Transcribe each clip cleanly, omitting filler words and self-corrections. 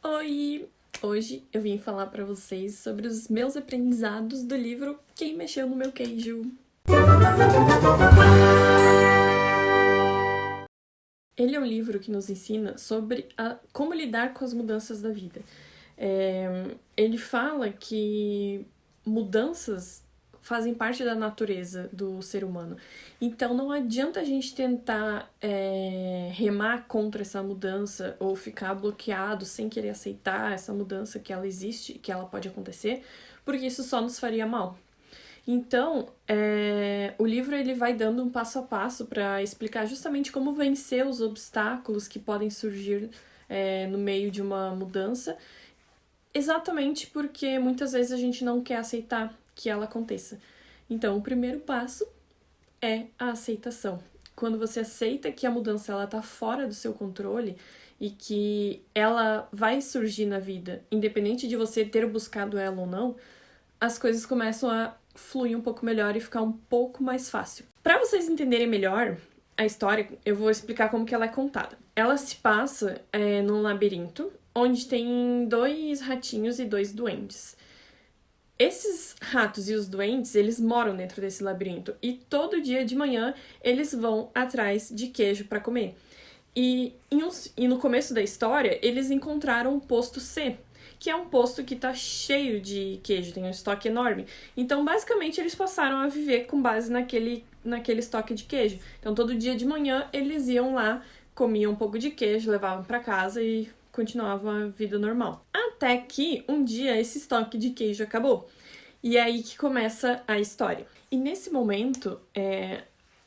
Oi! Hoje eu vim falar pra vocês sobre os meus aprendizados do livro Quem Mexeu no Meu Queijo. Ele é um livro que nos ensina sobre como lidar com as mudanças da vida. Ele fala que mudanças fazem parte da natureza do ser humano. Então não adianta a gente tentar remar contra essa mudança ou ficar bloqueado sem querer aceitar essa mudança que ela existe, que ela pode acontecer, porque isso só nos faria mal. Então, o livro ele vai dando um passo a passo para explicar justamente como vencer os obstáculos que podem surgir no meio de uma mudança, exatamente porque muitas vezes a gente não quer aceitar que ela aconteça. Então, o primeiro passo é a aceitação. Quando você aceita que a mudança ela tá fora do seu controle e que ela vai surgir na vida, independente de você ter buscado ela ou não, as coisas começam a fluir um pouco melhor e ficar um pouco mais fácil. Para vocês entenderem melhor a história, eu vou explicar como que ela é contada. Ela se passa num labirinto, onde tem 2 ratinhos e 2 duendes. Esses ratos e os duendes, eles moram dentro desse labirinto e todo dia de manhã eles vão atrás de queijo para comer. E no começo da história, eles encontraram o posto C, que é um posto que tá cheio de queijo, tem um estoque enorme. Então, basicamente, eles passaram a viver com base naquele estoque de queijo. Então, todo dia de manhã, eles iam lá, comiam um pouco de queijo, levavam para casa e continuavam a vida normal. Até que, um dia, esse estoque de queijo acabou. E é aí que começa a história. E nesse momento,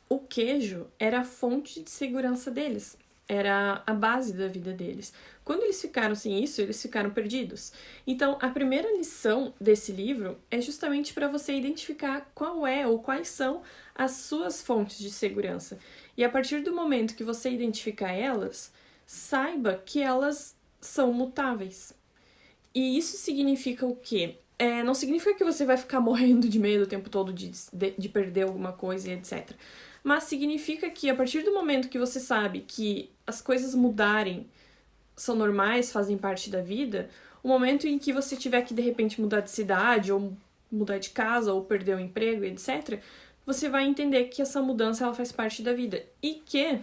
o queijo era a fonte de segurança deles. Era a base da vida deles. Quando eles ficaram sem isso, eles ficaram perdidos. Então, a primeira lição desse livro é justamente para você identificar qual é ou quais são as suas fontes de segurança. E a partir do momento que você identificar elas, saiba que elas são mutáveis. E isso significa o quê? Não significa que você vai ficar morrendo de medo o tempo todo de perder alguma coisa e etc. Mas significa que a partir do momento que você sabe que as coisas mudarem são normais, fazem parte da vida, o momento em que você tiver que de repente mudar de cidade, ou mudar de casa, ou perder o emprego, etc., você vai entender que essa mudança ela faz parte da vida. E que,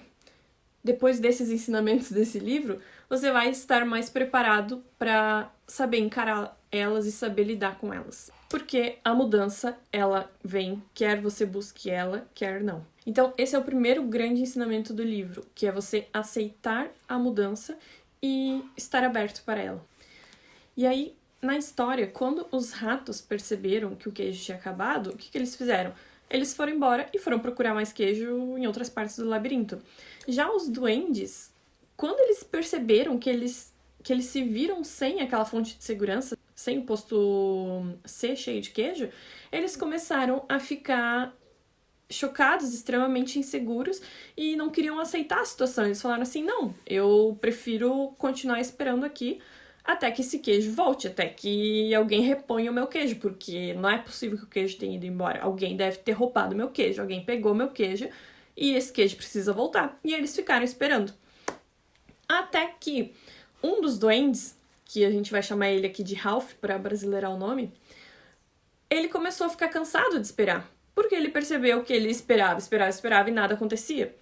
depois desses ensinamentos desse livro, você vai estar mais preparado para saber encarar elas e saber lidar com elas. Porque a mudança, ela vem, quer você busque ela, quer não. Então, esse é o primeiro grande ensinamento do livro, que é você aceitar a mudança e estar aberto para ela. E aí, na história, quando os ratos perceberam que o queijo tinha acabado, o que eles fizeram? Eles foram embora e foram procurar mais queijo em outras partes do labirinto. Já os duendes, quando eles perceberam que eles se viram sem aquela fonte de segurança, sem o posto C cheio de queijo, eles começaram a ficar chocados, extremamente inseguros e não queriam aceitar a situação. Eles falaram assim, não, eu prefiro continuar esperando aqui até que esse queijo volte, até que alguém reponha o meu queijo, porque não é possível que o queijo tenha ido embora. Alguém deve ter roubado meu queijo, alguém pegou meu queijo e esse queijo precisa voltar. E eles ficaram esperando. Até que um dos duendes, que a gente vai chamar ele aqui de Ralph para abrasileirar o nome, ele começou a ficar cansado de esperar, porque ele percebeu que ele esperava e nada acontecia.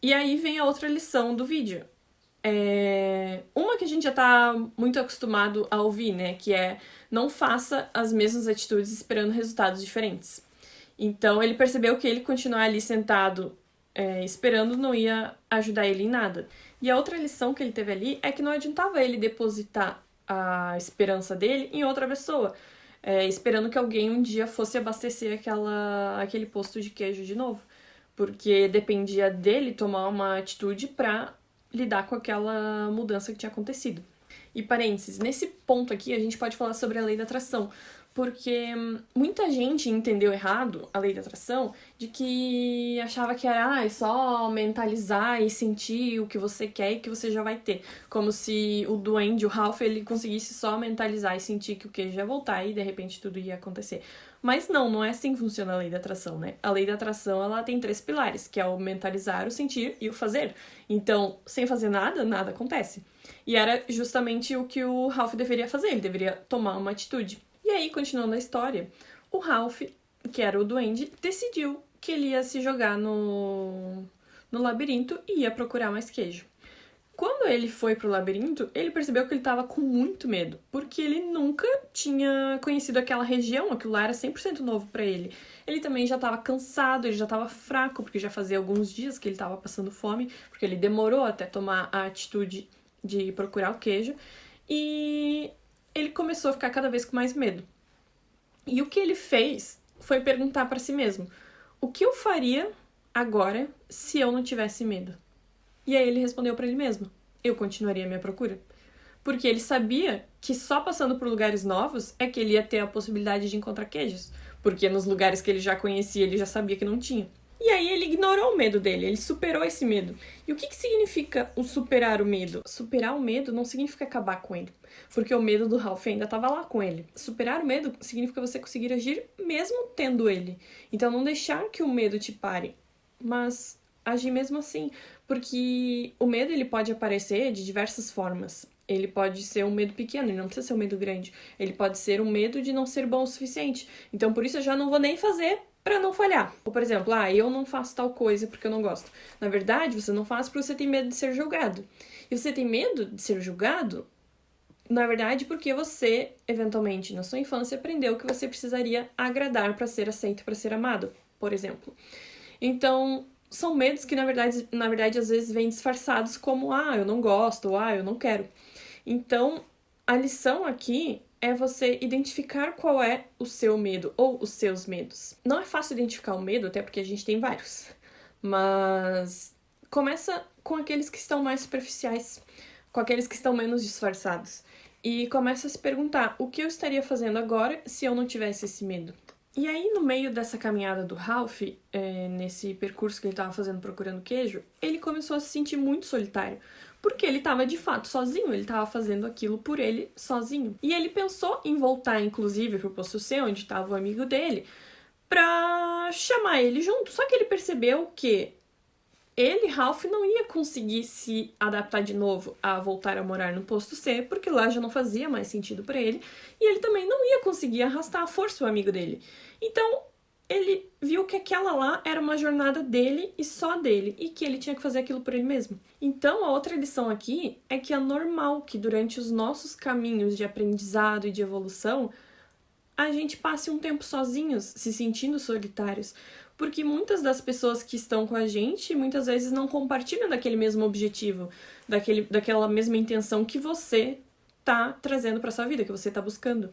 E aí vem a outra lição do vídeo. Uma que a gente já tá muito acostumado a ouvir, né? Que é não faça as mesmas atitudes esperando resultados diferentes. Então ele percebeu que ele continuar ali sentado esperando não ia ajudar ele em nada. E a outra lição que ele teve ali é que não adiantava ele depositar a esperança dele em outra pessoa, esperando que alguém um dia fosse abastecer aquele posto de queijo de novo. Porque dependia dele tomar uma atitude pra lidar com aquela mudança que tinha acontecido. E parênteses, nesse ponto aqui a gente pode falar sobre a lei da atração, porque muita gente entendeu errado a lei da atração de que achava que era é só mentalizar e sentir o que você quer e que você já vai ter. Como se o duende, o Ralph, ele conseguisse só mentalizar e sentir que o queijo ia voltar e de repente tudo ia acontecer. Mas não é assim que funciona a lei da atração, né? A lei da atração, ela tem 3 pilares, que é o mentalizar, o sentir e o fazer. Então, sem fazer nada, nada acontece. E era justamente o que o Ralph deveria fazer, ele deveria tomar uma atitude. E aí, continuando a história, o Ralph, que era o duende, decidiu que ele ia se jogar no labirinto e ia procurar mais queijo. Quando ele foi pro labirinto, ele percebeu que ele tava com muito medo, porque ele nunca tinha conhecido aquela região, aquilo lá era 100% novo para ele. Ele também já tava cansado, ele já tava fraco, porque já fazia alguns dias que ele tava passando fome, porque ele demorou até tomar a atitude de procurar o queijo, e ele começou a ficar cada vez com mais medo. E o que ele fez foi perguntar para si mesmo: o que eu faria agora se eu não tivesse medo? E aí ele respondeu para ele mesmo: eu continuaria a minha procura. Porque ele sabia que só passando por lugares novos é que ele ia ter a possibilidade de encontrar queijos. Porque nos lugares que ele já conhecia, ele já sabia que não tinha. E aí ele ignorou o medo dele, ele superou esse medo. E o que significa o superar o medo? Superar o medo não significa acabar com ele, porque o medo do Ralph ainda estava lá com ele. Superar o medo significa você conseguir agir mesmo tendo ele. Então não deixar que o medo te pare, mas agir mesmo assim, porque o medo ele pode aparecer de diversas formas. Ele pode ser um medo pequeno, ele não precisa ser um medo grande. Ele pode ser um medo de não ser bom o suficiente. Então por isso eu já não vou nem fazer para não falhar. Ou, por exemplo, eu não faço tal coisa porque eu não gosto. Na verdade, você não faz porque você tem medo de ser julgado. E você tem medo de ser julgado, na verdade, porque você, eventualmente, na sua infância, aprendeu que você precisaria agradar para ser aceito, para ser amado, por exemplo. Então, são medos que, na verdade, às vezes vêm disfarçados como, eu não gosto, ou eu não quero. Então, a lição aqui é você identificar qual é o seu medo ou os seus medos. Não é fácil identificar o medo, até porque a gente tem vários. Mas começa com aqueles que estão mais superficiais, com aqueles que estão menos disfarçados. E começa a se perguntar: o que eu estaria fazendo agora se eu não tivesse esse medo? E aí, no meio dessa caminhada do Ralph, nesse percurso que ele estava fazendo procurando queijo, ele começou a se sentir muito solitário. Porque ele estava de fato sozinho, ele estava fazendo aquilo por ele sozinho. E ele pensou em voltar, inclusive, pro Poço C, onde estava o amigo dele, pra chamar ele junto. Só que ele percebeu que ele, Ralph, não ia conseguir se adaptar de novo a voltar a morar no Posto C, porque lá já não fazia mais sentido para ele, e ele também não ia conseguir arrastar à força o amigo dele. Então, ele viu que aquela lá era uma jornada dele e só dele, e que ele tinha que fazer aquilo por ele mesmo. Então, a outra lição aqui é que é normal que durante os nossos caminhos de aprendizado e de evolução, a gente passe um tempo sozinhos, se sentindo solitários, porque muitas das pessoas que estão com a gente, muitas vezes não compartilham daquele mesmo objetivo, daquela mesma intenção que você tá trazendo para sua vida, que você tá buscando.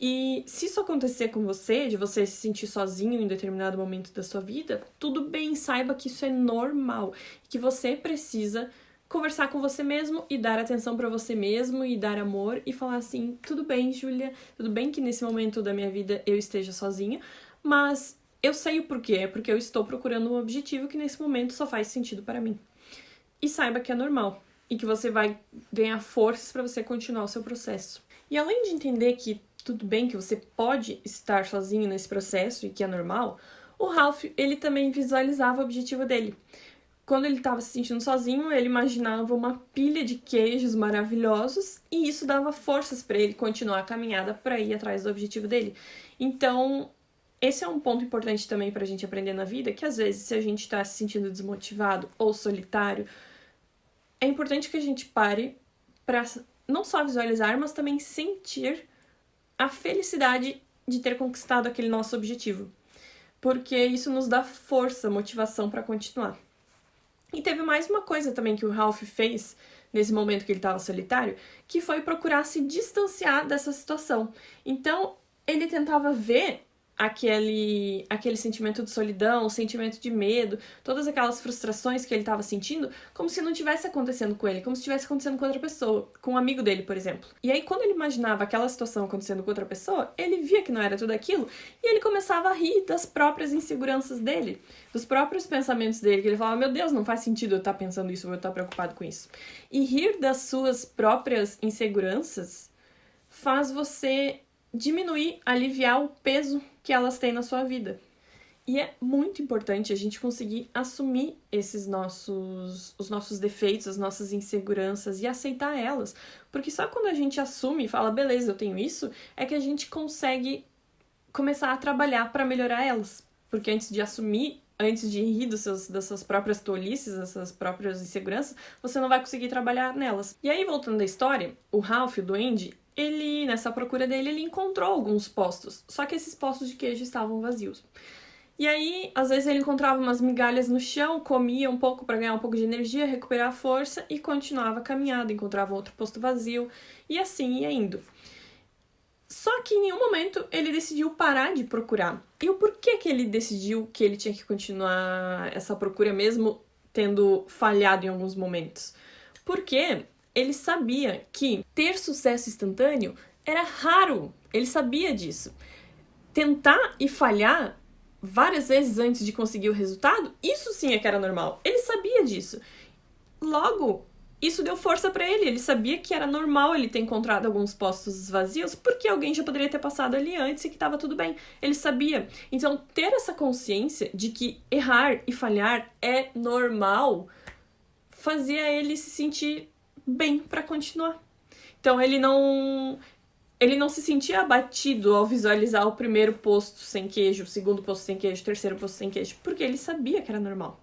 E se isso acontecer com você, de você se sentir sozinho em determinado momento da sua vida, tudo bem, saiba que isso é normal, que você precisa conversar com você mesmo e dar atenção para você mesmo e dar amor e falar assim: tudo bem, Júlia, tudo bem que nesse momento da minha vida eu esteja sozinha, mas eu sei o porquê, é porque eu estou procurando um objetivo que nesse momento só faz sentido para mim. E saiba que é normal e que você vai ganhar forças para você continuar o seu processo. E além de entender que tudo bem, que você pode estar sozinho nesse processo e que é normal, o Ralph, ele também visualizava o objetivo dele. Quando ele estava se sentindo sozinho, ele imaginava uma pilha de queijos maravilhosos e isso dava forças para ele continuar a caminhada para ir atrás do objetivo dele. Então, esse é um ponto importante também para a gente aprender na vida, que às vezes, se a gente está se sentindo desmotivado ou solitário, é importante que a gente pare para não só visualizar, mas também sentir a felicidade de ter conquistado aquele nosso objetivo. Porque isso nos dá força, motivação para continuar. E teve mais uma coisa também que o Ralph fez nesse momento que ele estava solitário, que foi procurar se distanciar dessa situação. Então, ele tentava ver aquele sentimento de solidão, sentimento de medo, todas aquelas frustrações que ele estava sentindo, como se não tivesse acontecendo com ele, como se estivesse acontecendo com outra pessoa, com um amigo dele, por exemplo. E aí, quando ele imaginava aquela situação acontecendo com outra pessoa, ele via que não era tudo aquilo, e ele começava a rir das próprias inseguranças dele, dos próprios pensamentos dele, que ele falava: meu Deus, não faz sentido eu estar pensando isso, ou eu estar preocupado com isso. E rir das suas próprias inseguranças faz você diminuir, aliviar o peso que elas têm na sua vida. E é muito importante a gente conseguir assumir os nossos defeitos, as nossas inseguranças e aceitar elas. Porque só quando a gente assume e fala, beleza, eu tenho isso, é que a gente consegue começar a trabalhar para melhorar elas. Porque antes de assumir, antes de rir das suas próprias tolices, das suas próprias inseguranças, você não vai conseguir trabalhar nelas. E aí, voltando à história, o Ralph, o duende, ele, nessa procura dele, ele encontrou alguns postos. Só que esses postos de queijo estavam vazios. E aí, às vezes ele encontrava umas migalhas no chão, comia um pouco para ganhar um pouco de energia, recuperar a força e continuava a caminhada, encontrava outro posto vazio e assim ia indo. Só que em nenhum momento ele decidiu parar de procurar. E o porquê que ele decidiu que ele tinha que continuar essa procura mesmo tendo falhado em alguns momentos? Porque ele sabia que ter sucesso instantâneo era raro. Ele sabia disso. Tentar e falhar várias vezes antes de conseguir o resultado, isso sim é que era normal. Ele sabia disso. Logo, isso deu força pra ele. Ele sabia que era normal ele ter encontrado alguns postos vazios porque alguém já poderia ter passado ali antes e que estava tudo bem. Ele sabia. Então, ter essa consciência de que errar e falhar é normal fazia ele se sentir bem pra continuar. Então, ele não se sentia abatido ao visualizar o primeiro posto sem queijo, o segundo posto sem queijo, o terceiro posto sem queijo, porque ele sabia que era normal.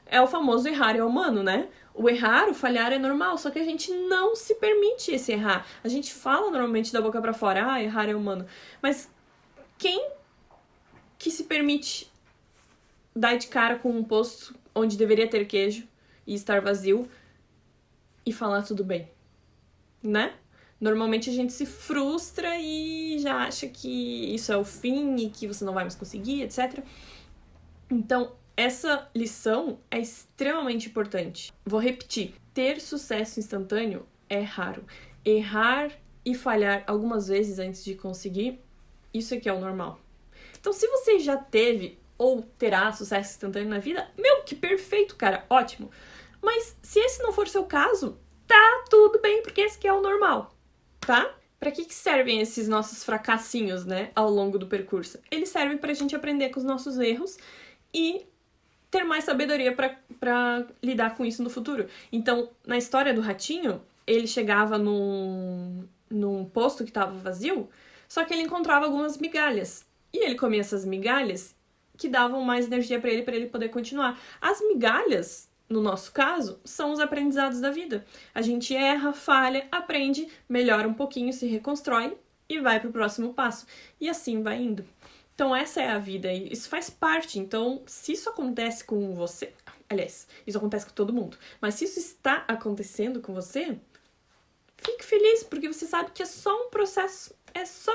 É o famoso errar é humano, né? O errar, o falhar é normal, só que a gente não se permite esse errar. A gente fala normalmente da boca pra fora, ah, errar é humano. Mas quem que se permite dar de cara com um posto onde deveria ter queijo e estar vazio e falar tudo bem, né? Normalmente a gente se frustra e já acha que isso é o fim e que você não vai mais conseguir, etc. Então, essa lição é extremamente importante. Vou repetir. Ter sucesso instantâneo é raro. Errar e falhar algumas vezes antes de conseguir, isso aqui é o normal. Então, se você já teve ou terá sucesso instantâneo na vida, meu, que perfeito, cara, ótimo. Mas se esse não for seu caso, tá tudo bem, porque esse aqui é o normal. Tá? Pra que servem esses nossos fracassinhos, né, ao longo do percurso? Eles servem pra gente aprender com os nossos erros e ter mais sabedoria pra lidar com isso no futuro. Então, na história do ratinho, ele chegava num posto que tava vazio, só que ele encontrava algumas migalhas. E ele comia essas migalhas que davam mais energia pra ele poder continuar. As migalhas, no nosso caso, são os aprendizados da vida. A gente erra, falha, aprende, melhora um pouquinho, se reconstrói e vai pro próximo passo. E assim vai indo. Então essa é a vida e isso faz parte. Então, se isso acontece com você... Aliás, isso acontece com todo mundo. Mas se isso está acontecendo com você, fique feliz, porque você sabe que é só um processo. É só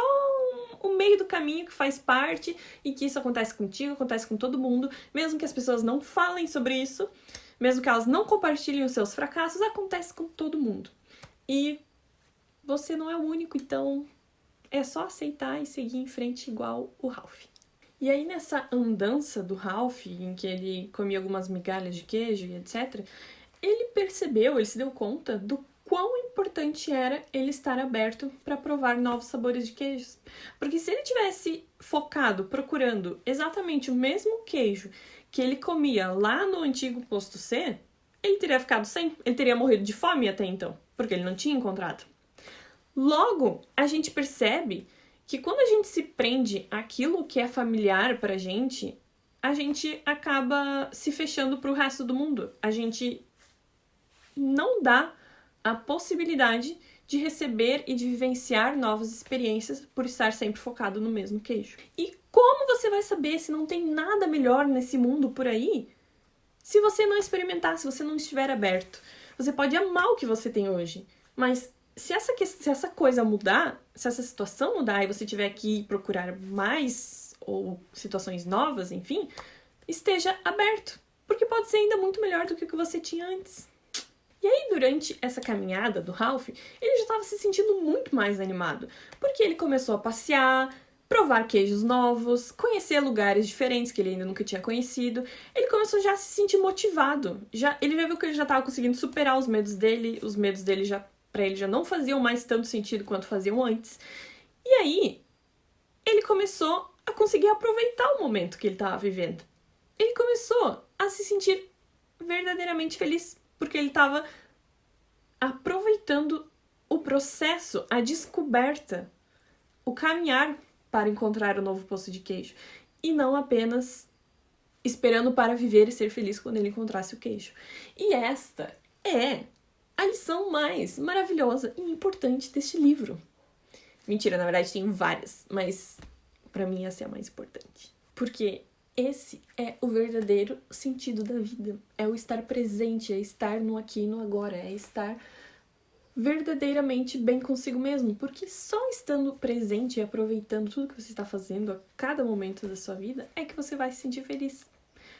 o meio do caminho que faz parte e que isso acontece contigo, acontece com todo mundo. Mesmo que as pessoas não falem sobre isso, mesmo que elas não compartilhem os seus fracassos, acontece com todo mundo. E você não é o único, então é só aceitar e seguir em frente igual o Ralph. E aí nessa andança do Ralph, em que ele comia algumas migalhas de queijo e etc., ele se deu conta do quão importante era ele estar aberto para provar novos sabores de queijos. Porque se ele tivesse focado, procurando exatamente o mesmo queijo que ele comia lá no antigo posto C, ele teria ficado sem. Ele teria morrido de fome até então, porque ele não tinha encontrado. Logo, a gente percebe que quando a gente se prende àquilo que é familiar pra gente, a gente acaba se fechando pro resto do mundo. A gente não dá a possibilidade de receber e de vivenciar novas experiências por estar sempre focado no mesmo queijo. E como você vai saber se não tem nada melhor nesse mundo por aí se você não experimentar, se você não estiver aberto? Você pode amar o que você tem hoje, mas se essa coisa mudar, se essa situação mudar e você tiver que procurar mais ou situações novas, enfim, esteja aberto, porque pode ser ainda muito melhor do que o que você tinha antes. E aí, durante essa caminhada do Ralph, ele já estava se sentindo muito mais animado, porque ele começou a passear, provar queijos novos, conhecer lugares diferentes que ele ainda nunca tinha conhecido. Ele começou já a se sentir motivado. Ele já viu que ele já estava conseguindo superar os medos dele já, para ele já não faziam mais tanto sentido quanto faziam antes. E aí, ele começou a conseguir aproveitar o momento que ele estava vivendo. Ele começou a se sentir verdadeiramente feliz, porque ele estava aproveitando o processo, a descoberta, o caminhar para encontrar o novo poço de queijo. E não apenas esperando para viver e ser feliz quando ele encontrasse o queijo. E esta é a lição mais maravilhosa e importante deste livro. Mentira, na verdade tem várias, mas pra mim essa é a mais importante. Porque esse é o verdadeiro sentido da vida. É o estar presente, é estar no aqui e no agora, é estar verdadeiramente bem consigo mesmo. Porque só estando presente e aproveitando tudo que você está fazendo a cada momento da sua vida é que você vai se sentir feliz.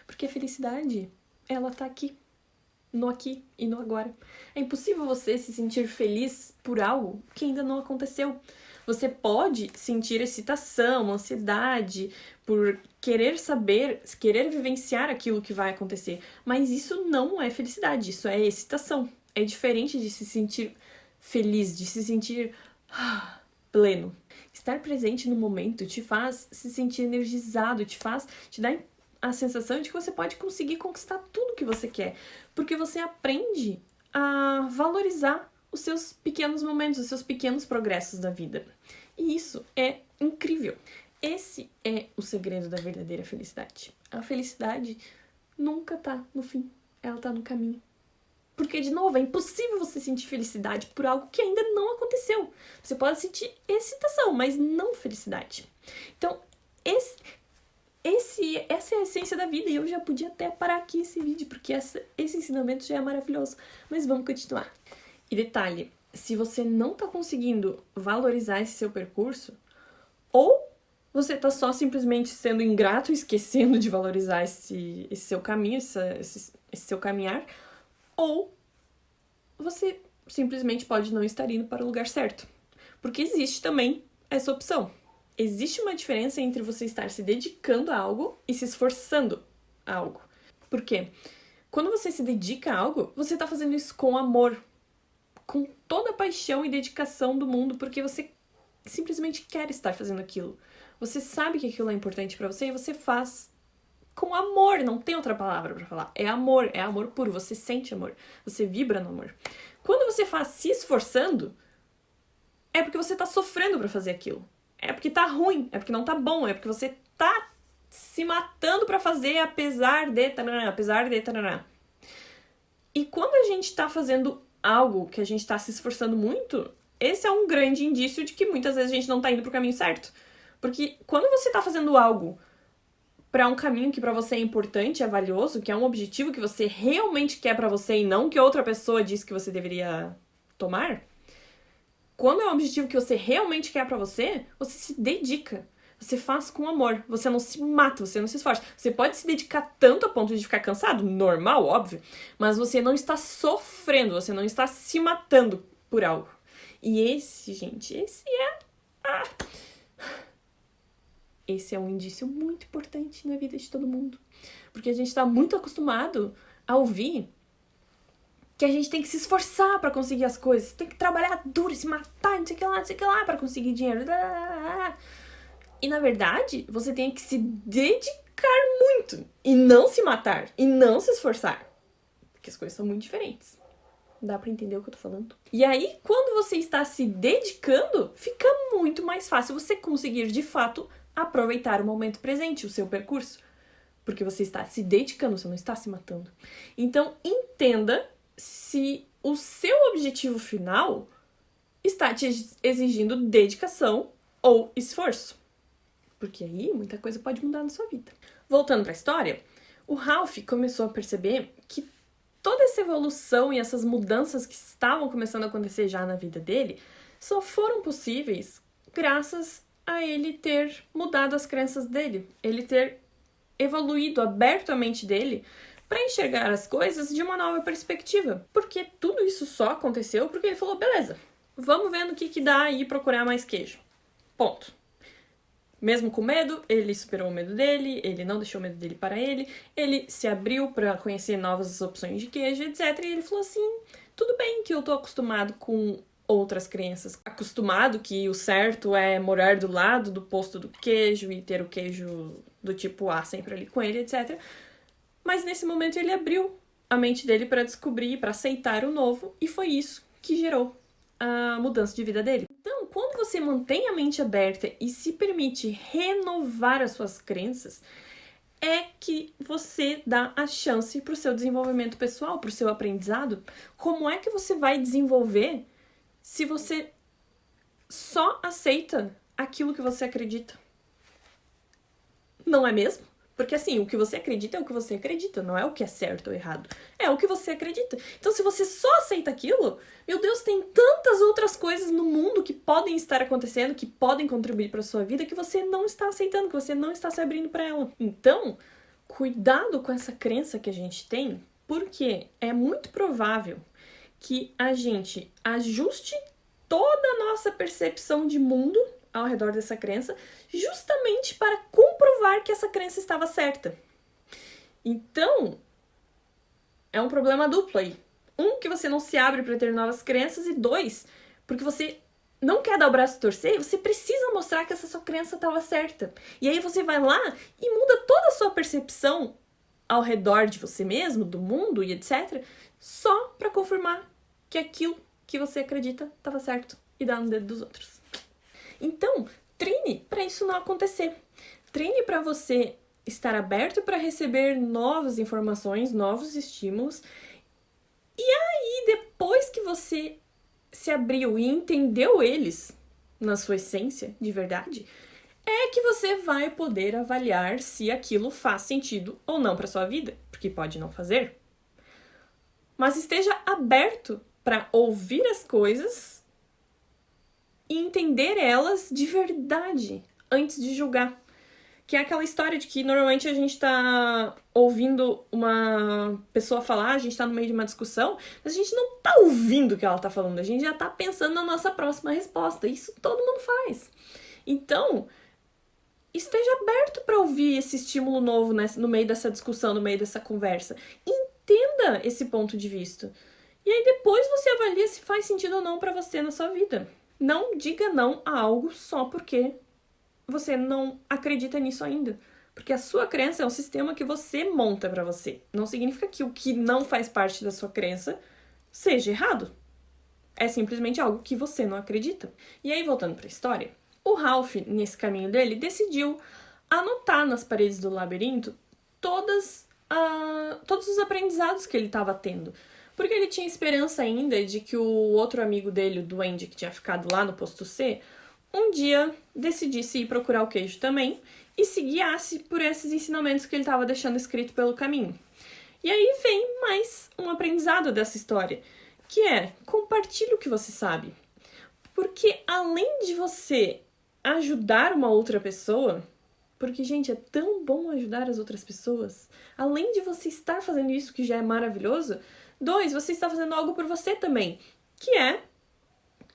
Porque a felicidade, ela tá aqui e no agora. É impossível você se sentir feliz por algo que ainda não aconteceu. Você pode sentir excitação, ansiedade, por querer saber, querer vivenciar aquilo que vai acontecer. Mas isso não é felicidade, isso é excitação. É diferente de se sentir feliz, de se sentir pleno. Estar presente no momento te faz se sentir energizado, te dá a sensação de que você pode conseguir conquistar tudo que você quer. Porque você aprende a valorizar os seus pequenos momentos, os seus pequenos progressos da vida. E isso é incrível. Esse é o segredo da verdadeira felicidade. A felicidade nunca tá no fim, ela tá no caminho. Porque, de novo, é impossível você sentir felicidade por algo que ainda não aconteceu. Você pode sentir excitação, mas não felicidade. Então, essa é a essência da vida. E eu já podia até parar aqui esse vídeo, porque esse ensinamento já é maravilhoso. Mas vamos continuar. E detalhe, se você não tá conseguindo valorizar esse seu percurso, ou você tá só simplesmente sendo ingrato e esquecendo de valorizar esse seu caminho, esse seu caminhar, ou você simplesmente pode não estar indo para o lugar certo. Porque existe também essa opção. Existe uma diferença entre você estar se dedicando a algo e se esforçando a algo. Por quê? Quando você se dedica a algo, você tá fazendo isso com amor, com toda a paixão e dedicação do mundo, porque você simplesmente quer estar fazendo aquilo. Você sabe que aquilo é importante pra você e você faz com amor, não tem outra palavra pra falar. É amor puro, você sente amor, você vibra no amor. Quando você faz se esforçando, é porque você tá sofrendo pra fazer aquilo. É porque tá ruim, é porque não tá bom, é porque você tá se matando pra fazer apesar de tarará. E quando a gente tá fazendo algo que a gente tá se esforçando muito, esse é um grande indício de que muitas vezes a gente não tá indo pro caminho certo. Porque quando você tá fazendo algo pra um caminho que pra você é importante, é valioso, que é um objetivo que você realmente quer pra você e não que outra pessoa disse que você deveria tomar, quando é um objetivo que você realmente quer pra você, você se dedica. Você faz com amor, você não se mata, você não se esforça. Você pode se dedicar tanto a ponto de ficar cansado, normal, óbvio, mas você não está sofrendo, você não está se matando por algo. E esse, gente, esse é um indício muito importante na vida de todo mundo. Porque a gente está muito acostumado a ouvir que a gente tem que se esforçar pra conseguir as coisas, tem que trabalhar duro, se matar, não sei o que lá, pra conseguir dinheiro. E, na verdade, você tem que se dedicar muito e não se matar e não se esforçar. Porque as coisas são muito diferentes. Dá pra entender o que eu tô falando? E aí, quando você está se dedicando, fica muito mais fácil você conseguir, de fato, aproveitar o momento presente, o seu percurso. Porque você está se dedicando, você não está se matando. Então, entenda se o seu objetivo final está te exigindo dedicação ou esforço. Porque aí muita coisa pode mudar na sua vida. Voltando para a história, o Ralph começou a perceber que toda essa evolução e essas mudanças que estavam começando a acontecer já na vida dele só foram possíveis graças a ele ter mudado as crenças dele, ele ter evoluído, aberto a mente dele para enxergar as coisas de uma nova perspectiva. Porque tudo isso só aconteceu porque ele falou, beleza, vamos ver no que dá e procurar mais queijo. Ponto. Mesmo com medo, ele superou o medo dele, ele não deixou o medo dele para ele se abriu para conhecer novas opções de queijo, etc. E ele falou assim, tudo bem que eu tô acostumado com outras crenças. Acostumado que o certo é morar do lado do posto do queijo e ter o queijo do tipo A sempre ali com ele, etc. Mas nesse momento ele abriu a mente dele para descobrir, para aceitar o novo, e foi isso que gerou a mudança de vida dele. Então, quando você mantém a mente aberta e se permite renovar as suas crenças, é que você dá a chance para o seu desenvolvimento pessoal, para o seu aprendizado. Como é que você vai desenvolver se você só aceita aquilo que você acredita? Não é mesmo? Porque assim, o que você acredita é o que você acredita, não é o que é certo ou errado. É o que você acredita. Então, se você só aceita aquilo, meu Deus, tem tantas outras coisas no mundo que podem estar acontecendo, que podem contribuir para a sua vida, que você não está aceitando, que você não está se abrindo para ela. Então, cuidado com essa crença que a gente tem, porque é muito provável que a gente ajuste toda a nossa percepção de mundo ao redor dessa crença, justamente para comprovar que essa crença estava certa. Então, é um problema duplo aí. Um, que você não se abre para ter novas crenças, e dois, porque você não quer dar o braço a torcer, você precisa mostrar que essa sua crença estava certa. E aí você vai lá e muda toda a sua percepção ao redor de você mesmo, do mundo e etc., só para confirmar que aquilo que você acredita estava certo e dá no dedo dos outros. Então, treine para isso não acontecer. Treine para você estar aberto para receber novas informações, novos estímulos. E aí, depois que você se abriu e entendeu eles na sua essência, de verdade, é que você vai poder avaliar se aquilo faz sentido ou não para sua vida, porque pode não fazer. Mas esteja aberto para ouvir as coisas e entender elas de verdade, antes de julgar. Que é aquela história de que normalmente a gente tá ouvindo uma pessoa falar, a gente tá no meio de uma discussão, mas a gente não tá ouvindo o que ela tá falando, a gente já tá pensando na nossa próxima resposta. Isso todo mundo faz. Então, esteja aberto para ouvir esse estímulo novo no meio dessa discussão, no meio dessa conversa. Entenda esse ponto de vista. E aí depois você avalia se faz sentido ou não para você na sua vida. Não diga não a algo só porque você não acredita nisso ainda. Porque a sua crença é um sistema que você monta pra você. Não significa que o que não faz parte da sua crença seja errado. É simplesmente algo que você não acredita. E aí, voltando pra história, o Ralph, nesse caminho dele, decidiu anotar nas paredes do labirinto todos os aprendizados que ele estava tendo. Porque ele tinha esperança ainda de que o outro amigo dele, o Duende, que tinha ficado lá no posto C, um dia decidisse ir procurar o queijo também e se guiasse por esses ensinamentos que ele estava deixando escrito pelo caminho. E aí vem mais um aprendizado dessa história, que é: compartilhe o que você sabe. Porque além de você ajudar uma outra pessoa, porque, gente, é tão bom ajudar as outras pessoas, além de você estar fazendo isso, que já é maravilhoso, 2, você está fazendo algo por você também, que é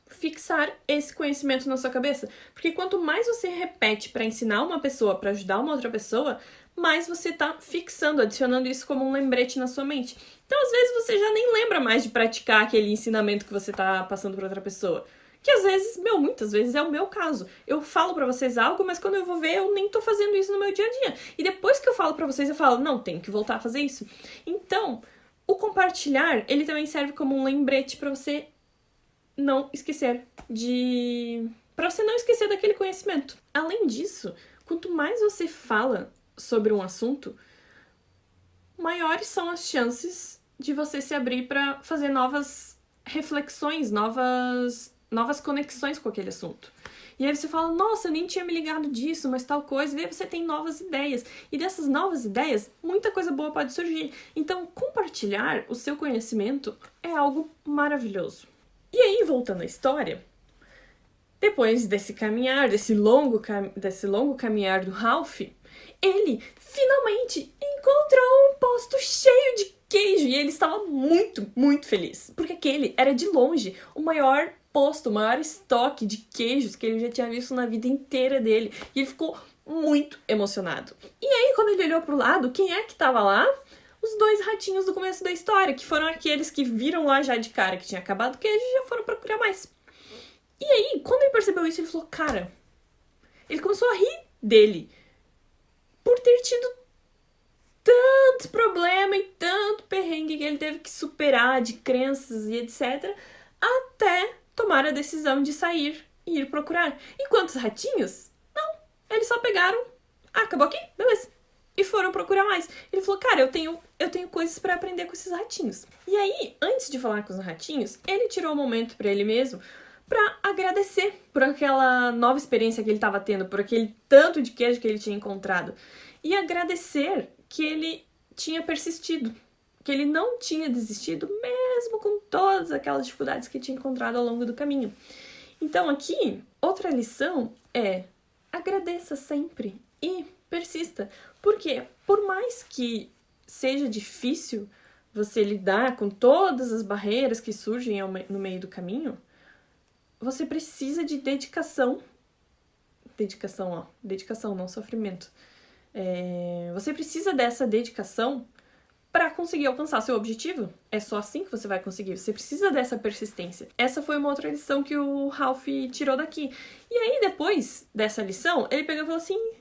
fixar esse conhecimento na sua cabeça. Porque quanto mais você repete para ensinar uma pessoa, para ajudar uma outra pessoa, mais você tá fixando, adicionando isso como um lembrete na sua mente. Então, às vezes, você já nem lembra mais de praticar aquele ensinamento que você tá passando para outra pessoa. Que às vezes, muitas vezes é o meu caso. Eu falo pra vocês algo, mas quando eu vou ver, eu nem tô fazendo isso no meu dia a dia. E depois que eu falo pra vocês, eu falo, não, tenho que voltar a fazer isso. Então, o compartilhar, ele também serve como um lembrete pra você não esquecer pra você não esquecer daquele conhecimento. Além disso, quanto mais você fala sobre um assunto, maiores são as chances de você se abrir pra fazer novas reflexões, novas conexões com aquele assunto. E aí você fala, nossa, eu nem tinha me ligado disso, mas tal coisa, e daí você tem novas ideias. E dessas novas ideias, muita coisa boa pode surgir. Então, compartilhar o seu conhecimento é algo maravilhoso. E aí, voltando à história, depois desse caminhar, desse longo caminhar do Ralph, ele finalmente encontrou um posto cheio de queijo e ele estava muito, muito feliz, porque aquele era de longe o maior posto, o maior estoque de queijos que ele já tinha visto na vida inteira dele, e ele ficou muito emocionado. E aí, quando ele olhou pro lado, quem é que estava lá? Os 2 ratinhos do começo da história, que foram aqueles que viram lá já de cara que tinha acabado o queijo e já foram procurar mais. E aí, quando ele percebeu isso, ele falou, cara, ele começou a rir dele por ter tido tanto problema e tanto perrengue que ele teve que superar de crenças e etc. até tomar a decisão de sair e ir procurar. Enquanto os ratinhos, não, eles só pegaram, acabou aqui, beleza. E foram procurar mais. Ele falou, cara, eu tenho coisas pra aprender com esses ratinhos. E aí, antes de falar com os ratinhos, ele tirou um momento pra ele mesmo pra agradecer por aquela nova experiência que ele tava tendo, por aquele tanto de queijo que ele tinha encontrado. E agradecer que ele tinha persistido, que ele não tinha desistido, mesmo com todas aquelas dificuldades que tinha encontrado ao longo do caminho. Então aqui, outra lição é agradeça sempre e persista. Porque por mais que seja difícil você lidar com todas as barreiras que surgem no meio do caminho, você precisa de dedicação. Dedicação, não sofrimento. Você precisa dessa dedicação para conseguir alcançar seu objetivo. É só assim que você vai conseguir. Você precisa dessa persistência. Essa foi uma outra lição que o Ralph tirou daqui. E aí, depois dessa lição, ele pegou e falou assim,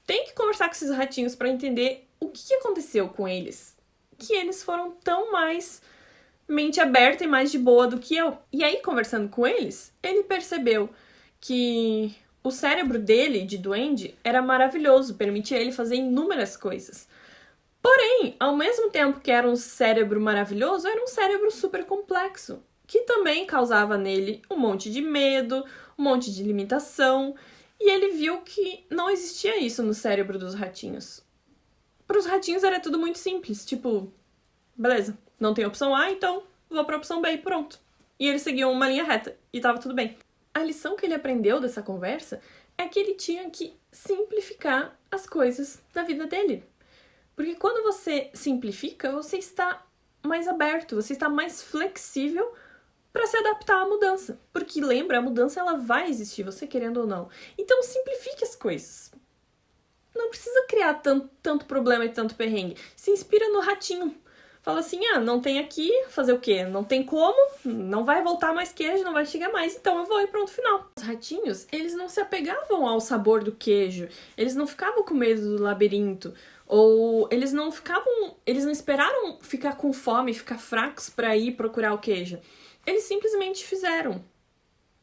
tem que conversar com esses ratinhos para entender o que aconteceu com eles. Que eles foram tão mais mente aberta e mais de boa do que eu. E aí, conversando com eles, ele percebeu que o cérebro dele, de duende, era maravilhoso, permitia ele fazer inúmeras coisas. Porém, ao mesmo tempo que era um cérebro maravilhoso, era um cérebro super complexo, que também causava nele um monte de medo, um monte de limitação, e ele viu que não existia isso no cérebro dos ratinhos. Para os ratinhos era tudo muito simples, tipo, beleza, não tem opção A, então vou para a opção B e pronto. E eles seguiam uma linha reta e tava tudo bem. A lição que ele aprendeu dessa conversa é que ele tinha que simplificar as coisas da vida dele. Porque quando você simplifica, você está mais aberto, você está mais flexível para se adaptar à mudança. Porque lembra, a mudança ela vai existir, você querendo ou não. Então simplifique as coisas. Não precisa criar tanto problema e tanto perrengue. Se inspira no ratinho. Fala assim, não tem aqui, fazer o quê? Não tem como, não vai voltar mais queijo, não vai chegar mais, então eu vou e pronto, final. Os ratinhos, eles não se apegavam ao sabor do queijo, eles não ficavam com medo do labirinto, ou eles não esperaram ficar com fome, ficar fracos para ir procurar o queijo. Eles simplesmente fizeram.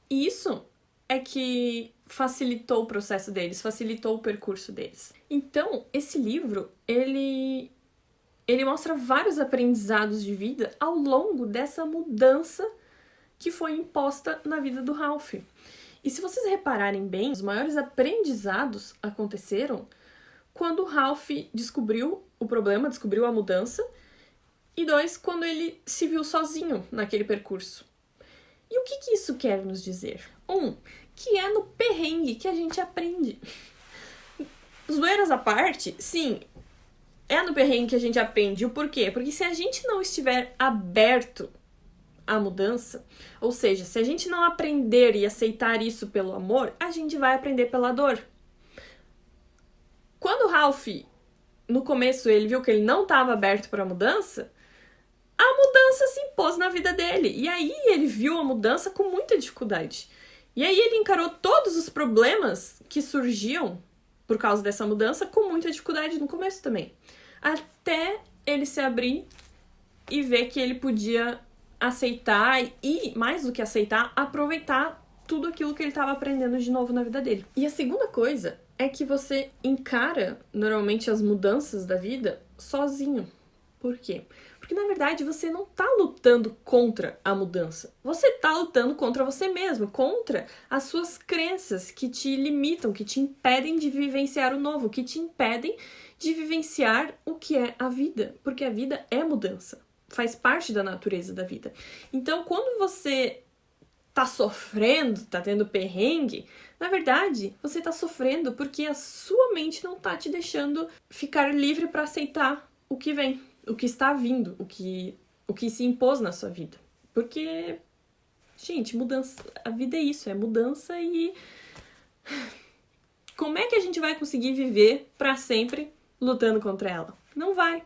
E isso é que facilitou o processo deles, facilitou o percurso deles. Então, esse livro, ele mostra vários aprendizados de vida ao longo dessa mudança que foi imposta na vida do Ralph. E se vocês repararem bem, os maiores aprendizados aconteceram quando o Ralph descobriu o problema, descobriu a mudança, e 2, quando ele se viu sozinho naquele percurso. E o que isso quer nos dizer? 1, que é no perrengue que a gente aprende. Zoeiras à parte, sim, é no perrengue que a gente aprende. O porquê? Porque se a gente não estiver aberto à mudança, ou seja, se a gente não aprender e aceitar isso pelo amor, a gente vai aprender pela dor. Quando o Ralph, no começo, ele viu que ele não estava aberto para a mudança se impôs na vida dele. E aí ele viu a mudança com muita dificuldade. E aí ele encarou todos os problemas que surgiam por causa dessa mudança com muita dificuldade no começo também. Até ele se abrir e ver que ele podia aceitar e, mais do que aceitar, aproveitar tudo aquilo que ele estava aprendendo de novo na vida dele. E a segunda coisa é que você encara, normalmente, as mudanças da vida sozinho. Por quê? Porque, na verdade, você não está lutando contra a mudança. Você está lutando contra você mesmo, contra as suas crenças que te limitam, que te impedem de vivenciar o novo, que te impedem de vivenciar o que é a vida. Porque a vida é mudança. Faz parte da natureza da vida. Então, quando você tá sofrendo, tá tendo perrengue, na verdade, você tá sofrendo porque a sua mente não tá te deixando ficar livre para aceitar o que vem, o que está vindo, o que se impôs na sua vida. Porque, gente, mudança, a vida é isso, é mudança e como é que a gente vai conseguir viver para sempre lutando contra ela? Não vai.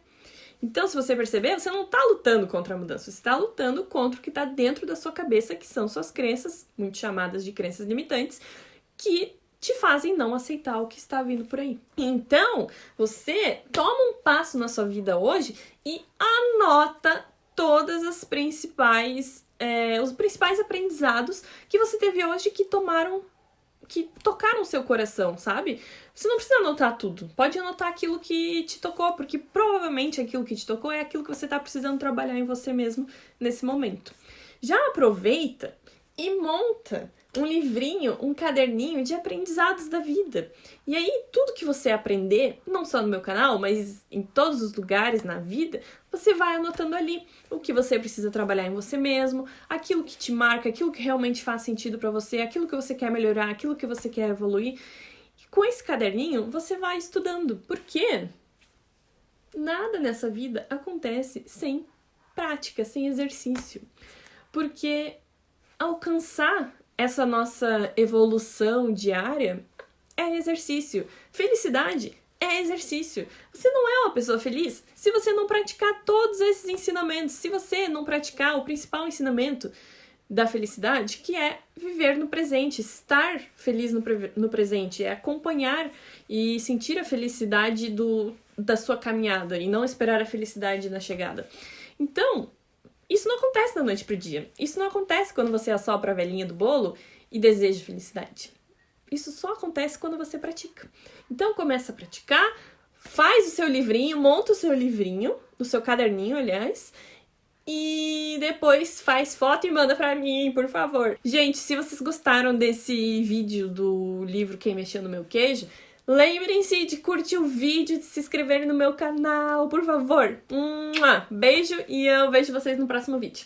Então, se você perceber, você não tá lutando contra a mudança, você tá lutando contra o que tá dentro da sua cabeça, que são suas crenças, muito chamadas de crenças limitantes, que te fazem não aceitar o que está vindo por aí. Então, você toma um passo na sua vida hoje e anota todas as principais, os principais aprendizados que você teve hoje que tocaram o seu coração, sabe? Você não precisa anotar tudo. Pode anotar aquilo que te tocou, porque provavelmente aquilo que te tocou é aquilo que você está precisando trabalhar em você mesmo nesse momento. Já aproveita e monta um livrinho, um caderninho de aprendizados da vida. E aí, tudo que você aprender, não só no meu canal, mas em todos os lugares na vida, você vai anotando ali o que você precisa trabalhar em você mesmo, aquilo que te marca, aquilo que realmente faz sentido pra você, aquilo que você quer melhorar, aquilo que você quer evoluir. E com esse caderninho, você vai estudando. Porque nada nessa vida acontece sem prática, sem exercício. Porque alcançar essa nossa evolução diária é exercício. Felicidade é exercício. Você não é uma pessoa feliz se você não praticar todos esses ensinamentos, se você não praticar o principal ensinamento da felicidade, que é viver no presente, estar feliz no presente, é acompanhar e sentir a felicidade da sua caminhada e não esperar a felicidade na chegada. Então, isso não acontece da noite pro dia. Isso não acontece quando você assopra a velhinha do bolo e deseja felicidade. Isso só acontece quando você pratica. Então começa a praticar, faz o seu livrinho, monta o seu livrinho, o seu caderninho, aliás, e depois faz foto e manda pra mim, por favor. Gente, se vocês gostaram desse vídeo do livro Quem Mexeu no Meu Queijo, lembrem-se de curtir o vídeo, de se inscreverem no meu canal, por favor. Beijo e eu vejo vocês no próximo vídeo.